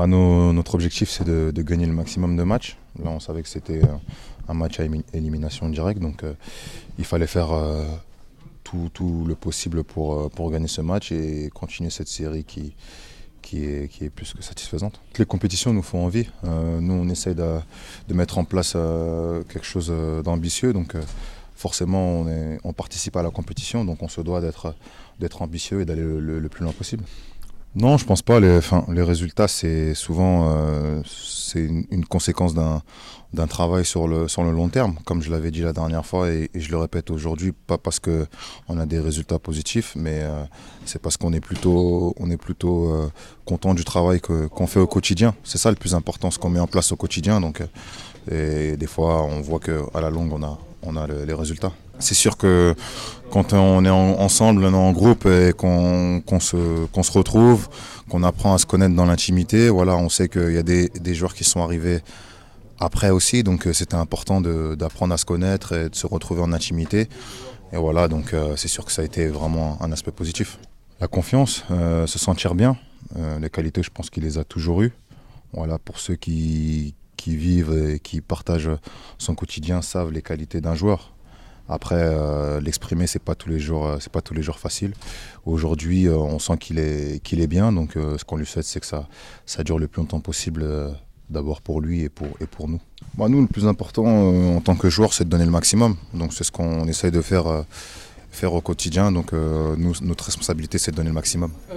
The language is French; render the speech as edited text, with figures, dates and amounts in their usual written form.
Notre objectif, c'est de gagner le maximum de matchs. Là, on savait que c'était un match à élimination directe, donc il fallait faire tout le possible pour gagner ce match et continuer cette série qui est plus que satisfaisante. Les compétitions nous font envie. Nous, on essaye de mettre en place quelque chose d'ambitieux, donc forcément, on participe à la compétition, donc on se doit d'être ambitieux et d'aller le plus loin possible. Non, je pense pas. Les résultats, c'est souvent c'est une conséquence d'un travail sur le long terme, comme je l'avais dit la dernière fois et je le répète aujourd'hui, pas parce qu'on a des résultats positifs, mais c'est parce qu'on est plutôt content du travail qu'on fait au quotidien. C'est ça le plus important, ce qu'on met en place au quotidien. Donc, et des fois, on voit qu'à la longue, on a les résultats. C'est sûr que quand on est ensemble, en groupe et qu'on se retrouve, qu'on apprend à se connaître dans l'intimité, voilà, on sait qu'il y a des joueurs qui sont arrivés après aussi, donc c'était important d'apprendre à se connaître et de se retrouver en intimité. Et voilà, donc c'est sûr que ça a été vraiment un aspect positif. La confiance, se sentir bien, les qualités, je pense qu'il les a toujours eues. Voilà, pour ceux qui vivent et qui partagent son quotidien savent les qualités d'un joueur. Après, l'exprimer, c'est pas tous les jours facile. Aujourd'hui, on sent qu'il est bien, donc ce qu'on lui souhaite, c'est que ça dure le plus longtemps possible, d'abord pour lui et pour nous. Nous, le plus important en tant que joueur, c'est de donner le maximum. Donc c'est ce qu'on essaye de faire au quotidien. Donc notre responsabilité, c'est de donner le maximum.